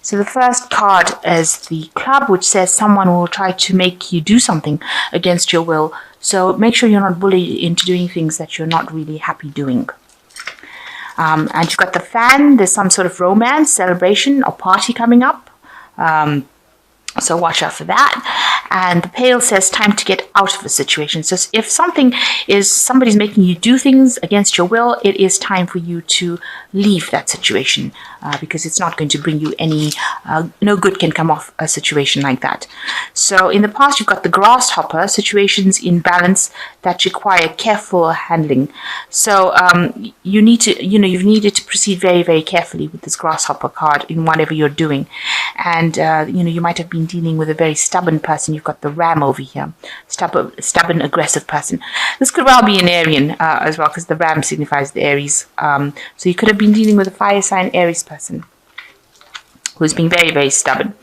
So the first card is the club, which says someone will try to make you do something against your will. So make sure you're not bullied into doing things that you're not really happy doing. And you've got the fan. There's some sort of romance, celebration, or party coming up. So watch out for that. And the pail says time to get out of a situation. So if somebody's making you do things against your will, it is time for you to leave that situation, because it's not going to bring you any, no good can come off a situation like that. So in the past, you've got the grasshopper, situations in balance that require careful handling. So you've needed to proceed very, very carefully with this grasshopper card in whatever you're doing. And, you might have been dealing with a very stubborn person. You've got the ram over here, stubborn, aggressive person. This could well be an Arian as well, because the ram signifies the Aries. So you could have been dealing with a fire sign Aries person who's been very, very stubborn.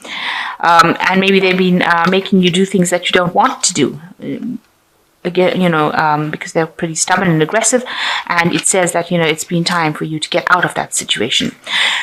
And maybe they've been making you do things that you don't want to do. Again, because they're pretty stubborn and aggressive, and it says that, it's been time for you to get out of that situation.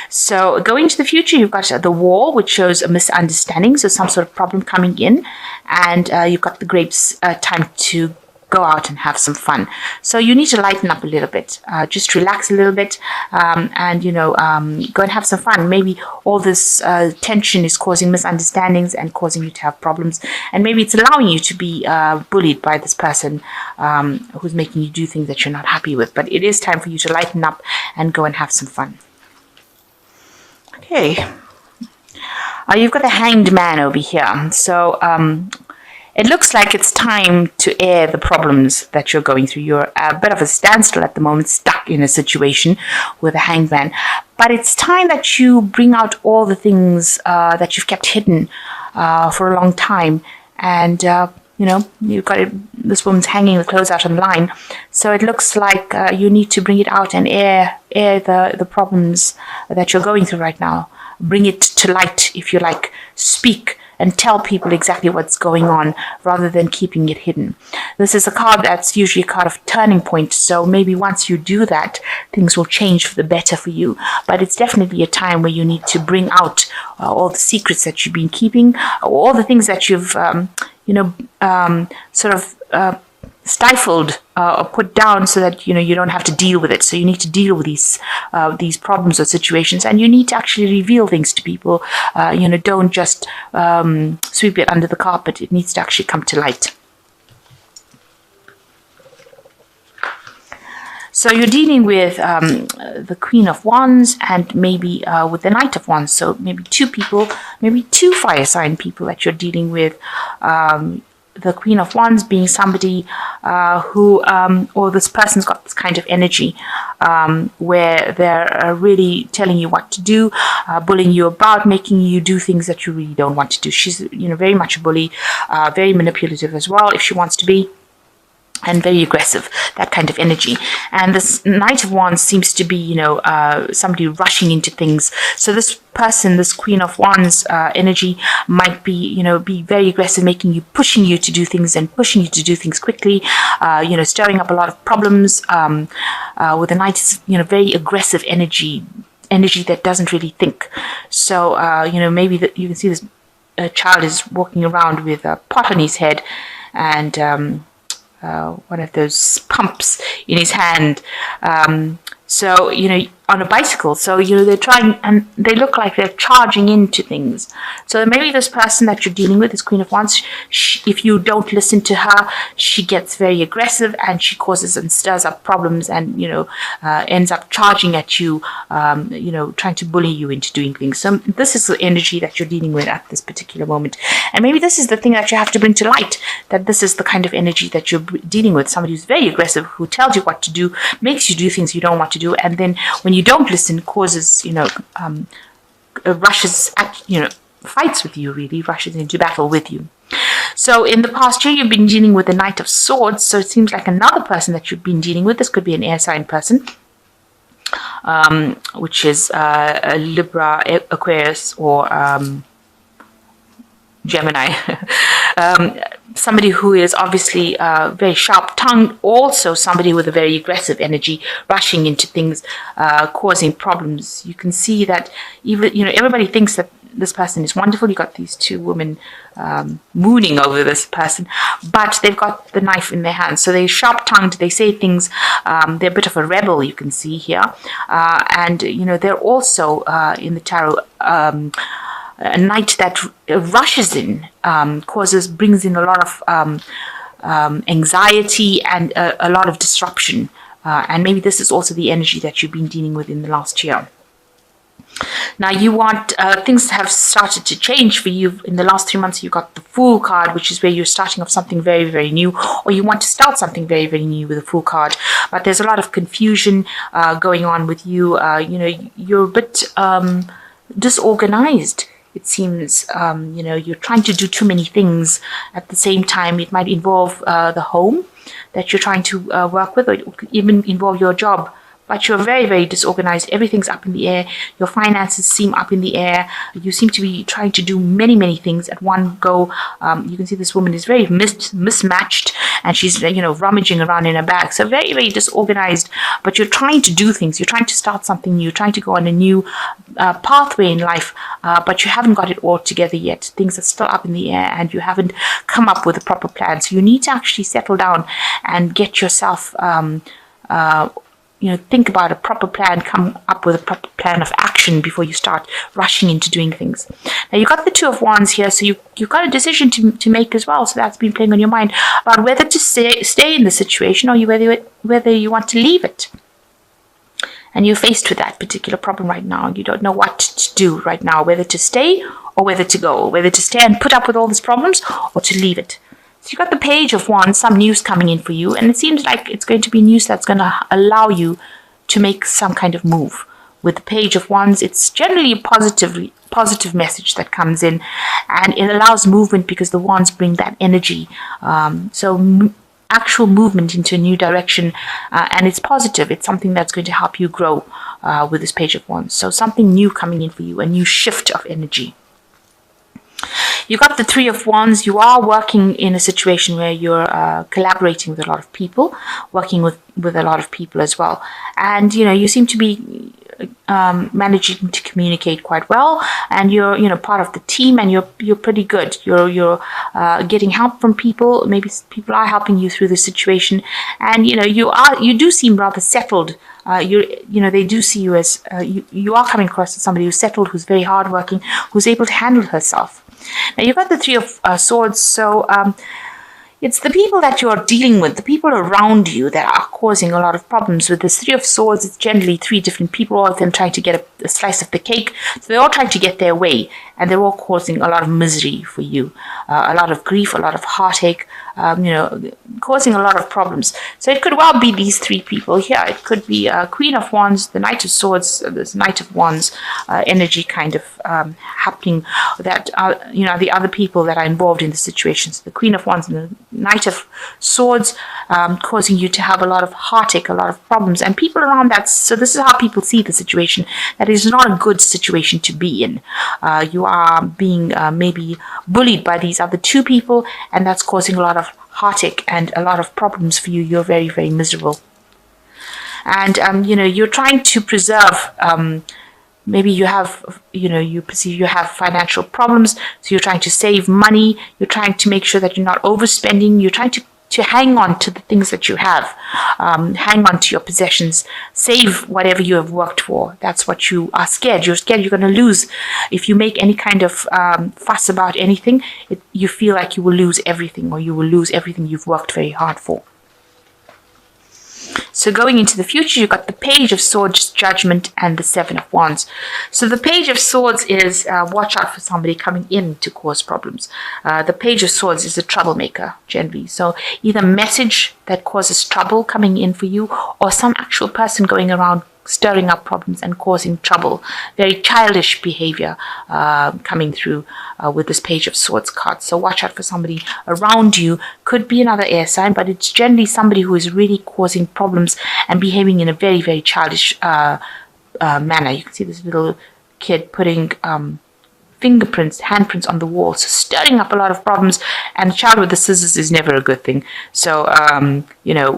So going to the future, you've got the wall, which shows a misunderstanding, so some sort of problem coming in, and you've got the grapes, time to go out and have some fun. So you need to lighten up a little bit, just relax a little bit, and go and have some fun. Maybe all this tension is causing misunderstandings and causing you to have problems, and maybe it's allowing you to be bullied by this person who's making you do things that you're not happy with. But it is time for you to lighten up and go and have some fun. Okay, you've got the Hanged Man over here. So it looks like it's time to air the problems that you're going through. You're a bit of a standstill at the moment, stuck in a situation with a hanged man. But it's time that you bring out all the things that you've kept hidden for a long time. And, you've got this woman's hanging the clothes out on the line. So it looks like you need to bring it out and air the problems that you're going through right now. Bring it to light, if you like. Speak and tell people exactly what's going on rather than keeping it hidden. This is a card that's usually a card of turning point, so maybe once you do that, things will change for the better for you. But it's definitely a time where you need to bring out all the secrets that you've been keeping, all the things that you've, stifled or put down, so that you don't have to deal with it. So you need to deal with these problems or situations, and you need to actually reveal things to people. Don't just sweep it under the carpet. It needs to actually come to light. So you're dealing with the Queen of Wands and maybe with the Knight of Wands. So maybe two people, maybe two fire sign people that you're dealing with. The Queen of Wands being somebody who, or this person's got this kind of energy where they're really telling you what to do, bullying you about, making you do things that you really don't want to do. She's, very much a bully, very manipulative as well, if she wants to be, and very aggressive, that kind of energy. And this Knight of Wands seems to be, somebody rushing into things. So this person, this Queen of Wands energy might be, be very aggressive, pushing you to do things and pushing you to do things quickly, stirring up a lot of problems. With the Knight, is, very aggressive energy that doesn't really think. So, maybe you can see this child is walking around with a pot on his head and one of those pumps in his hand. So, on a bicycle. So, they're trying, and they look like they're charging into things. So maybe this person that you're dealing with, this Queen of Wands, if you don't listen to her, she gets very aggressive and she causes and stirs up problems and, ends up charging at you, trying to bully you into doing things. So this is the energy that you're dealing with at this particular moment. And maybe this is the thing that you have to bring to light, that this is the kind of energy that you're dealing with. Somebody who's very aggressive, who tells you what to do, makes you do things you don't want to do, and then when you don't listen, causes, rushes at, fights with you, really, rushes into battle with you. So in the past year, you've been dealing with the Knight of Swords, so it seems like another person that you've been dealing with. This could be an air sign person, which is a Libra, Aquarius, or Gemini. somebody who is obviously very sharp-tongued, also somebody with a very aggressive energy, rushing into things, causing problems. You can see that even, everybody thinks that this person is wonderful. You got these two women mooning over this person, but they've got the knife in their hands. So they're sharp-tongued. They say things. They're a bit of a rebel, you can see here, and they're also in the tarot. A knight that rushes in, brings in a lot of anxiety and a lot of disruption. And maybe this is also the energy that you've been dealing with in the last year. Now you want, things have started to change for you in the last 3 months. You got the Fool card, which is where you're starting off something very, very new, or you want to start something very, very new with the Fool card. But there's a lot of confusion going on with you. You're a bit disorganized. It seems, you're trying to do too many things at the same time. It might involve the home that you're trying to work with, or it could even involve your job. But you're very, very disorganized. Everything's up in the air. Your finances seem up in the air. You seem to be trying to do many, many things at one go. You can see this woman is very mismatched, and she's, rummaging around in her bag. So very, very disorganized. But you're trying to do things. You're trying to start something new. You're trying to go on a new pathway in life, but you haven't got it all together yet. Things are still up in the air, and you haven't come up with a proper plan. So you need to actually settle down and get yourself think about a proper plan, come up with a proper plan of action before you start rushing into doing things. Now, you've got the Two of Wands here, so you've got a decision to make as well. So that's been playing on your mind about whether to stay in the situation, or whether you want to leave it. And you're faced with that particular problem right now. You don't know what to do right now, whether to stay or whether to go, whether to stay and put up with all these problems or to leave it. So you've got the Page of Wands, some news coming in for you, and it seems like it's going to be news that's going to allow you to make some kind of move. With the Page of Wands, it's generally a positive message that comes in, and it allows movement because the wands bring that energy. Actual movement into a new direction, and it's positive. It's something that's going to help you grow with this Page of Wands. So something new coming in for you, a new shift of energy. You got the Three of Wands. You are working in a situation where you're collaborating with a lot of people, working with a lot of people as well. And, you seem to be managing to communicate quite well, and you're part of the team, and you're pretty good. You're getting help from people. Maybe people are helping you through the situation, and you do seem rather settled. They do see you as you are coming across as somebody who's settled, who's very hardworking, who's able to handle herself. Now you've got the Three of Swords, so it's the people that you're dealing with, the people around you, that are causing a lot of problems. With this Three of Swords, it's generally three different people, all of them trying to get a slice of the cake. So they're all trying to get their way, and they're all causing a lot of misery for you, a lot of grief, a lot of heartache, causing a lot of problems. So it could well be these three people here. It could be Queen of Wands, the Knight of Swords, this Knight of Wands energy kind of happening, that the other people that are involved in the situation. So the Queen of Wands and the Knight of Swords causing you to have a lot of heartache, a lot of problems, and people around that. So this is how people see the situation. That is not a good situation to be in. You are being maybe bullied by these other two people, and that's causing a lot of heartache and a lot of problems for you. You're very, very miserable. And, you're trying to preserve, maybe you have, you perceive you have financial problems, so you're trying to save money. You're trying to make sure that you're not overspending. You're trying to hang on to the things that you have, hang on to your possessions, save whatever you have worked for. That's what you are scared. You're scared you're going to lose. If you make any kind of fuss about anything, you feel like you will lose everything, or you will lose everything you've worked very hard for. So going into the future, you've got the Page of Swords, Judgment, and the Seven of Wands. So the Page of Swords is watch out for somebody coming in to cause problems. The Page of Swords is a troublemaker, generally. So either message that causes trouble coming in for you, or some actual person going around stirring up problems and causing trouble. Very childish behavior coming through with this Page of Swords card. So watch out for somebody around you. Could be another air sign, but it's generally somebody who is really causing problems and behaving in a very, very childish manner. You can see this little kid putting fingerprints, handprints on the wall, so stirring up a lot of problems. And a child with the scissors is never a good thing. So,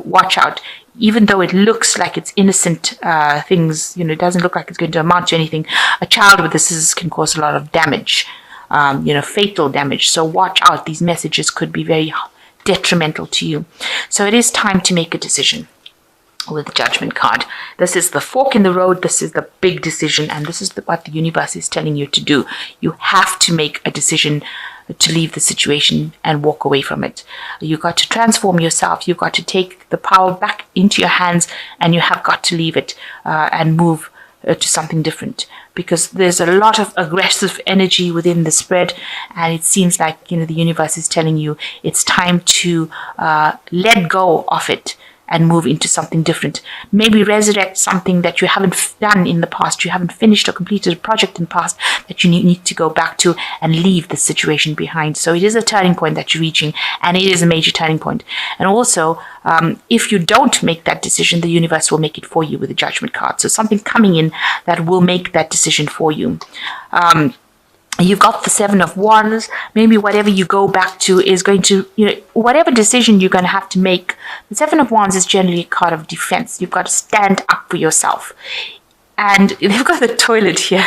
watch out. Even though it looks like it's innocent things, it doesn't look like it's going to amount to anything. A child with the scissors can cause a lot of damage, fatal damage. So watch out. These messages could be very detrimental to you. So it is time to make a decision with the Judgment card. This is the fork in the road. This is the big decision, and this is what the universe is telling you to do. You have to make a decision to leave the situation and walk away from it. You've got to transform yourself. You've got to take the power back into your hands, and you have got to leave it and move to something different, because there's a lot of aggressive energy within the spread, and it seems like the universe is telling you it's time to let go of it and move into something different. Maybe resurrect something that you haven't done in the past. You haven't finished or completed a project in the past that you need to go back to and leave the situation behind. So it is a turning point that you're reaching, and it is a major turning point. And also, if you don't make that decision, the universe will make it for you with the Judgment card. So something coming in that will make that decision for you. You've got the Seven of Wands. Maybe whatever you go back to is going to, whatever decision you're going to have to make. The Seven of Wands is generally a card of defense. You've got to stand up for yourself. And they've got the toilet here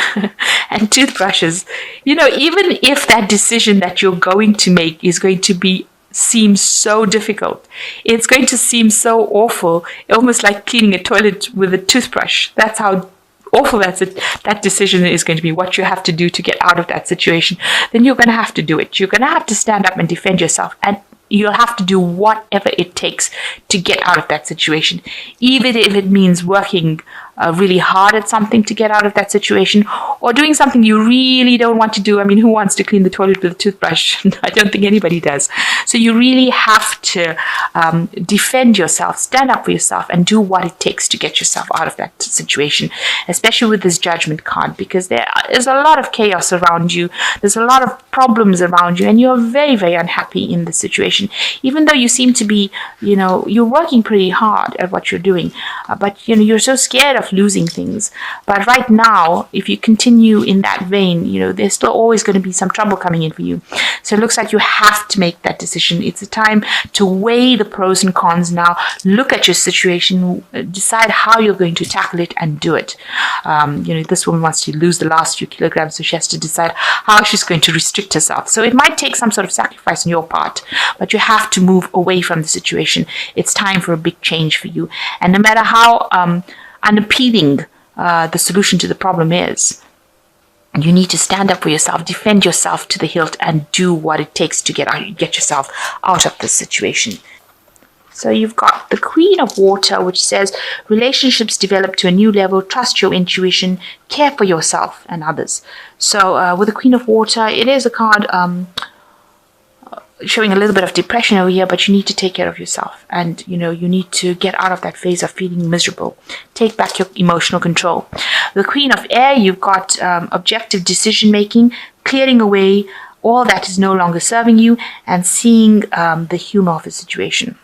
and toothbrushes. Even if that decision that you're going to make is going to seem so difficult, it's going to seem so awful, almost like cleaning a toilet with a toothbrush. That's how awful that decision is going to be, what you have to do to get out of that situation. Then you're going to have to do it. You're going to have to stand up and defend yourself, and you'll have to do whatever it takes to get out of that situation, even if it means working really hard at something to get out of that situation, or doing something you really don't want to do. I mean, who wants to clean the toilet with a toothbrush? I don't think anybody does. So you really have to defend yourself, stand up for yourself, and do what it takes to get yourself out of that situation, especially with this Judgment card, because there is a lot of chaos around you. There's a lot of problems around you, and you're very, very unhappy in the situation, even though you seem to be, you're working pretty hard at what you're doing, but you're so scared of losing things. But right now, if you continue in that vein, there's still always going to be some trouble coming in for you. So it looks like you have to make that decision. It's a time to weigh the pros and cons now, look at your situation, decide how you're going to tackle it, and do it. This woman wants to lose the last few kilograms, so she has to decide how she's going to restrict herself. So it might take some sort of sacrifice on your part, but you have to move away from the situation. It's time for a big change for you. And no matter how unappealing the solution to the problem is, you need to stand up for yourself, defend yourself to the hilt, and do what it takes to get yourself out of this situation. So you've got the Queen of Water, which says relationships develop to a new level, trust your intuition, care for yourself and others. So with the Queen of Water, it is a card showing a little bit of depression over here, but you need to take care of yourself, and you need to get out of that phase of feeling miserable. Take back your emotional control. The Queen of Air, you've got objective decision making, clearing away all that is no longer serving you, and seeing the humor of the situation.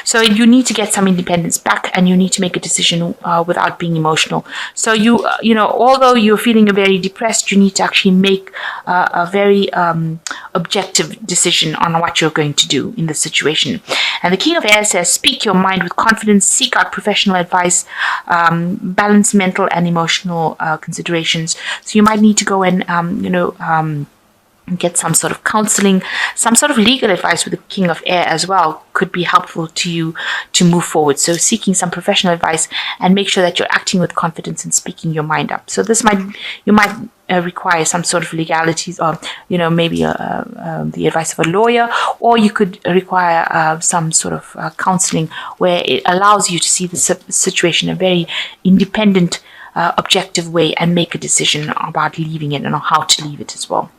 So you need to get some independence back, and you need to make a decision without being emotional. So although you're feeling very depressed, you need to actually make a very objective decision on what you're going to do in the situation. And the King of Air says, speak your mind with confidence, seek out professional advice, balance mental and emotional considerations. So you might need to go and get some sort of counseling, some sort of legal advice with the King of Air as well could be helpful to you to move forward. So seeking some professional advice, and make sure that you're acting with confidence and speaking your mind up. So you might require some sort of legalities, or maybe the advice of a lawyer, or you could require some sort of counseling where it allows you to see the situation in a very independent, objective way, and make a decision about leaving it and how to leave it as well.